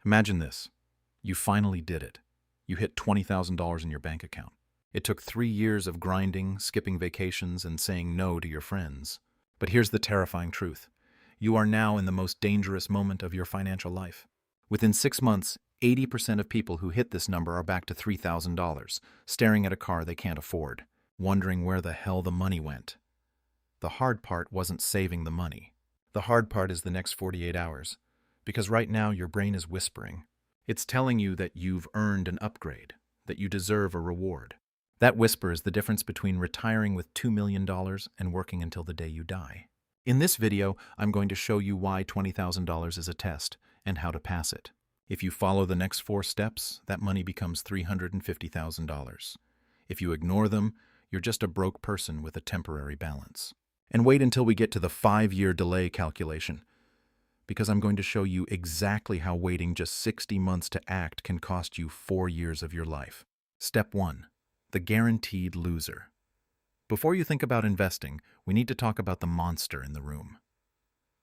Imagine this. You finally did it. You hit $20,000 in your bank account. It took 3 years of grinding, skipping vacations, and saying no to your friends. But here's the terrifying truth. You are now in the most dangerous moment of your financial life. Within 6 months, 80% of people who hit this number are back to $3,000, staring at a car they can't afford, wondering where the hell the money went. The hard part wasn't saving the money. The hard part is the next 48 hours. Because right now your brain is whispering. It's telling you that you've earned an upgrade, that you deserve a reward. That whisper is the difference between retiring with $2 million and working until the day you die. In this video, I'm going to show you why $20,000 is a test and how to pass it. If you follow the next 4 steps, that money becomes $350,000. If you ignore them, you're just a broke person with a temporary balance. And wait until we get to the 5-year delay calculation, because I'm going to show you exactly how waiting just 60 months to act can cost you 4 years of your life. Step 1. The guaranteed loser. Before you think about investing, we need to talk about the monster in the room.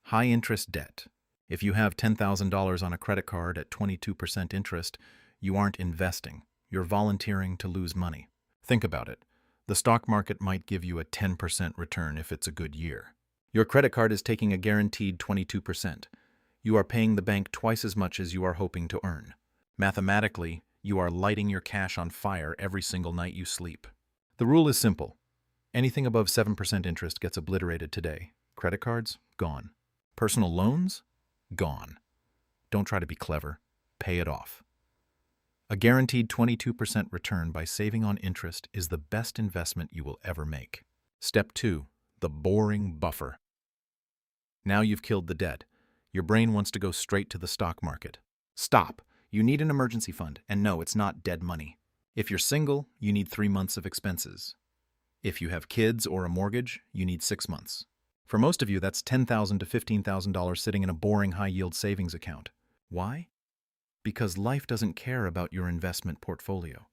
High-interest debt. If you have $10,000 on a credit card at 22% interest, you aren't investing. You're volunteering to lose money. Think about it. The stock market might give you a 10% return if it's a good year. Your credit card is taking a guaranteed 22%. You are paying the bank twice as much as you are hoping to earn. Mathematically, you are lighting your cash on fire every single night you sleep. The rule is simple. Anything above 7% interest gets obliterated today. Credit cards? Gone. Personal loans? Gone. Don't try to be clever. Pay it off. A guaranteed 22% return by saving on interest is the best investment you will ever make. Step 2. The boring buffer. Now you've killed the debt. Your brain wants to go straight to the stock market. Stop. You need an emergency fund, and no, it's not dead money. If you're single, you need 3 months of expenses. If you have kids or a mortgage, you need 6 months. For most of you, that's $10,000 to $15,000 sitting in a boring high-yield savings account. Why? Because life doesn't care about your investment portfolio.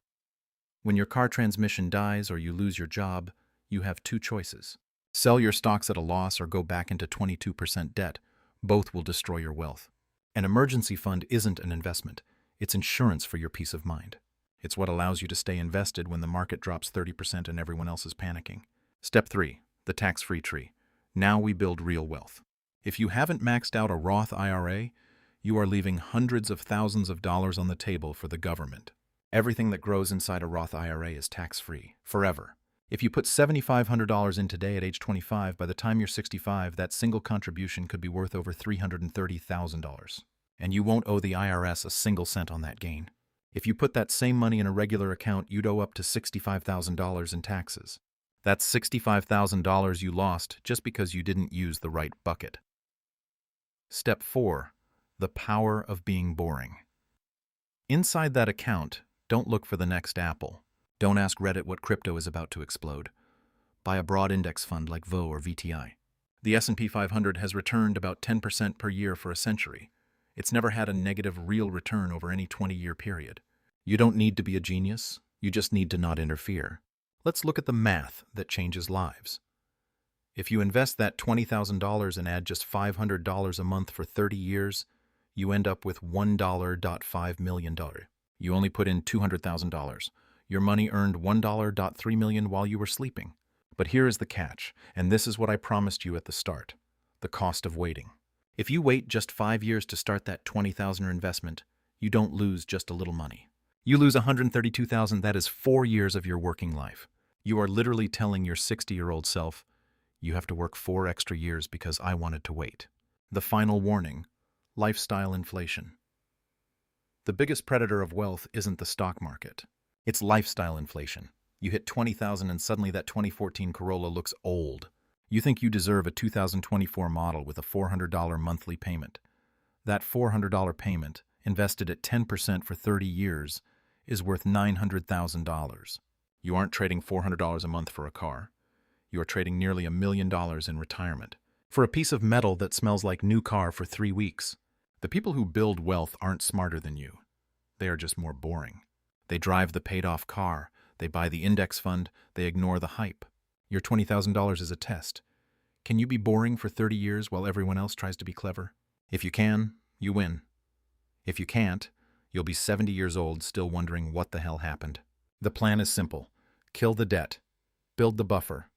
When your car transmission dies or you lose your job, you have 2 choices. Sell your stocks at a loss or go back into 22% debt. Both will destroy your wealth. An emergency fund isn't an investment. It's insurance for your peace of mind. It's what allows you to stay invested when the market drops 30% and everyone else is panicking. Step 3. The tax-free tree. Now we build real wealth. If you haven't maxed out a Roth IRA, you are leaving hundreds of thousands of dollars on the table for the government. Everything that grows inside a Roth IRA is tax-free, forever. If you put $7,500 in today at age 25, by the time you're 65, that single contribution could be worth over $330,000. And you won't owe the IRS a single cent on that gain. If you put that same money in a regular account, you'd owe up to $65,000 in taxes. That's $65,000 you lost just because you didn't use the right bucket. Step 4. The power of being boring. Inside that account, don't look for the next Apple. Don't ask Reddit what crypto is about to explode. Buy a broad index fund like VO or VTI. The S&P 500 has returned about 10% per year for a century. It's never had a negative real return over any 20-year period. You don't need to be a genius. You just need to not interfere. Let's look at the math that changes lives. If you invest that $20,000 and add just $500 a month for 30 years, you end up with $1.5 million. You only put in $200,000. Your money earned $1.3 million while you were sleeping. But here is the catch, and this is what I promised you at the start: the cost of waiting. If you wait just 5 years to start that $20,000 investment, you don't lose just a little money. You lose $132,000. That is 4 years of your working life. You are literally telling your 60-year-old self, you have to work 4 extra years because I wanted to wait. The final warning: lifestyle inflation. The biggest predator of wealth isn't the stock market. It's lifestyle inflation. You hit $20,000 and suddenly that 2014 Corolla looks old. You think you deserve a 2024 model with a $400 monthly payment. That $400 payment, invested at 10% for 30 years, is worth $900,000. You aren't trading $400 a month for a car. You are trading nearly $1 million in retirement for a piece of metal that smells like new car for 3 weeks. The people who build wealth aren't smarter than you. They are just more boring. They drive the paid-off car. They buy the index fund. They ignore the hype. Your $20,000 is a test. Can you be boring for 30 years while everyone else tries to be clever? If you can, you win. If you can't, you'll be 70 years old still wondering what the hell happened. The plan is simple. Kill the debt, build the buffer,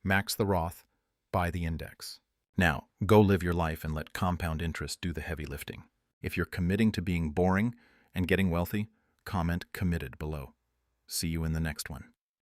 max the Roth, buy the index. Now, go live your life and let compound interest do the heavy lifting. If you're committing to being boring and getting wealthy, comment "committed" below. See you in the next one.